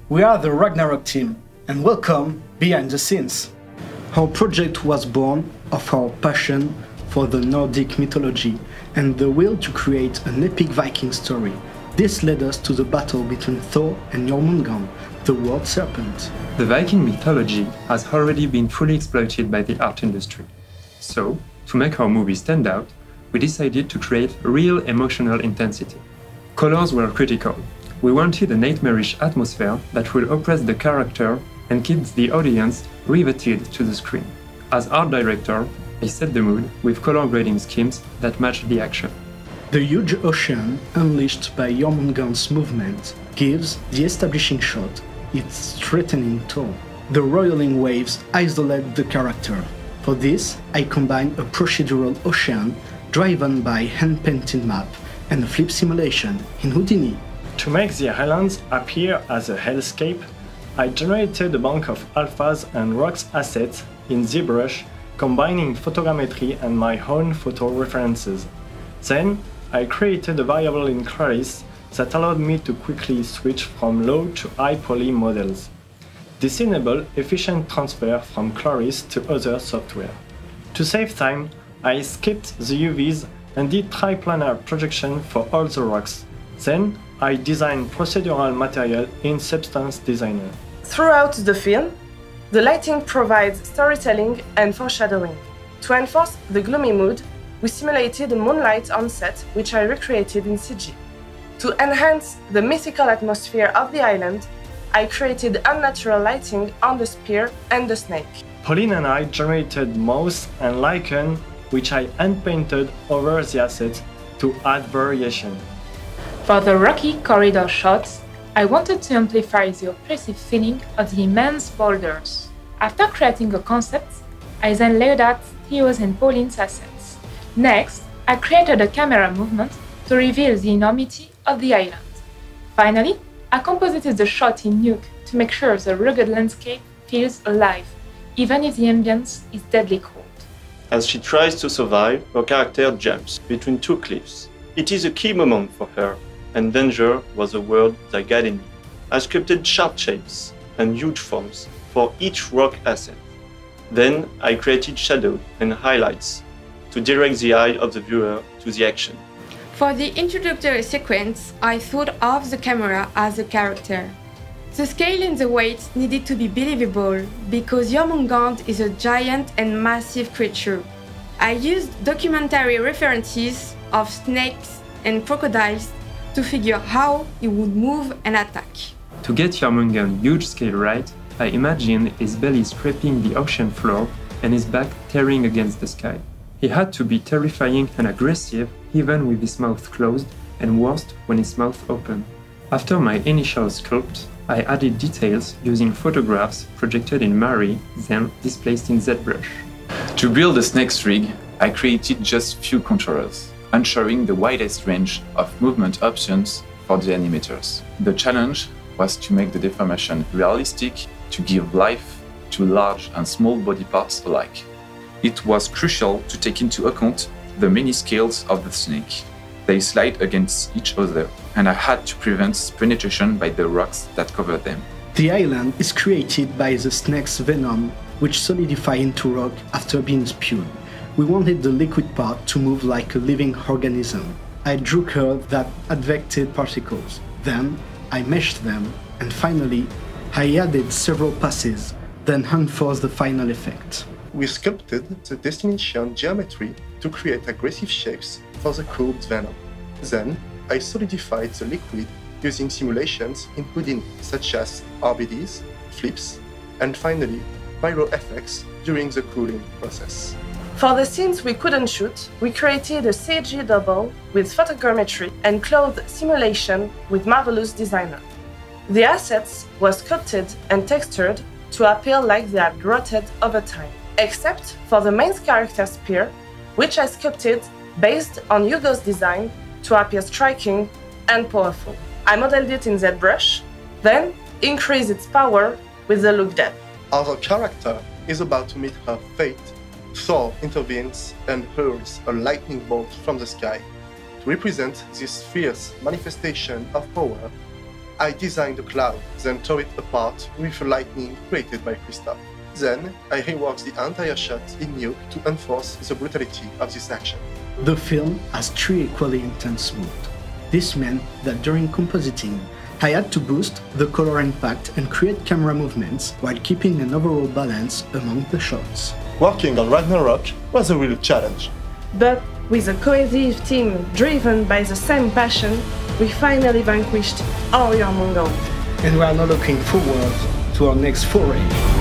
We are the Ragnarök team, and welcome behind the scenes. Our project was born of our passion for the Nordic mythology and the will to create an epic Viking story. This led us to the battle between Thor and Jörmungand, the world serpent. The Viking mythology has already been fully exploited by the art industry. So, to make our movie stand out, we decided to create real emotional intensity. Colors were critical. We wanted a nightmarish atmosphere that will oppress the character and keep the audience riveted to the screen. As art director, I set the mood with color grading schemes that match the action. The huge ocean, unleashed by Jörmungand's movement, gives the establishing shot its threatening tone. The roiling waves isolate the character. For this, I combine a procedural ocean driven by hand-painted map and a flip simulation in Houdini. To make the islands appear as a hellscape, I generated a bank of alphas and rocks assets in ZBrush, combining photogrammetry and my own photo references. Then, I created a variable in Claris that allowed me to quickly switch from low to high poly models. This enabled efficient transfer from Claris to other software. To save time, I skipped the UVs and did triplanar projection for all the rocks. Then, I designed procedural material in Substance Designer. Throughout the film, the lighting provides storytelling and foreshadowing. To enforce the gloomy mood, we simulated a moonlight on set, which I recreated in CG. To enhance the mythical atmosphere of the island, I created unnatural lighting on the spear and the snake. Pauline and I generated moss and lichen, which I hand-painted over the assets to add variation. For the rocky corridor shots, I wanted to amplify the oppressive feeling of the immense boulders. After creating a concept, I then laid out Theo's and Pauline's assets. Next, I created a camera movement to reveal the enormity of the island. Finally, I composited the shot in Nuke to make sure the rugged landscape feels alive, even if the ambience is deadly cold. As she tries to survive, her character jumps between two cliffs. It is a key moment for her, and danger was a word that guided me. I sculpted sharp shapes and huge forms for each rock asset. Then I created shadows and highlights to direct the eye of the viewer to the action. For the introductory sequence, I thought of the camera as a character. The scale and the weight needed to be believable because Jörmungand is a giant and massive creature. I used documentary references of snakes and crocodiles to figure how he would move and attack. To get Jörmungand's huge scale right, I imagined his belly scraping the ocean floor and his back tearing against the sky. He had to be terrifying and aggressive even with his mouth closed, and worst when his mouth open. After my initial sculpt, I added details using photographs projected in Mari, then displaced in ZBrush. To build the snake's rig, I created just few controllers, ensuring the widest range of movement options for the animators. The challenge was to make the deformation realistic, to give life to large and small body parts alike. It was crucial to take into account the many scales of the snake. They slide against each other, and I had to prevent penetration by the rocks that cover them. The island is created by the snake's venom, which solidifies into rock after being spewed. We wanted the liquid part to move like a living organism. I drew curves that advected particles. Then I meshed them, and finally I added several passes, then enforced the final effect. We sculpted the destination geometry to create aggressive shapes for the curved venom. Then, I solidified the liquid using simulations in Houdini, such as RBDs, flips, and finally, VFX during the cooling process. For the scenes we couldn't shoot, we created a CG double with photogrammetry and cloth simulation with Marvelous Designer. The assets were sculpted and textured to appear like they had rotted over time, except for the main character spear, which I sculpted based on Hugo's design to appear striking and powerful. I modeled it in ZBrush, then increased its power with the look depth. Our character is about to meet her fate. Thor intervenes and hurls a lightning bolt from the sky. To represent this fierce manifestation of power, I designed the cloud, then tore it apart with lightning created by Christophe. Then, I reworked the entire shot in nuke to enforce the brutality of this action. The film has 3 equally intense moods. This meant that during compositing, I had to boost the color impact and create camera movements while keeping an overall balance among the shots. Working on Ragnarök was a real challenge. But with a cohesive team driven by the same passion, we finally vanquished our Jörmungand. And we are now looking forward to our next foray.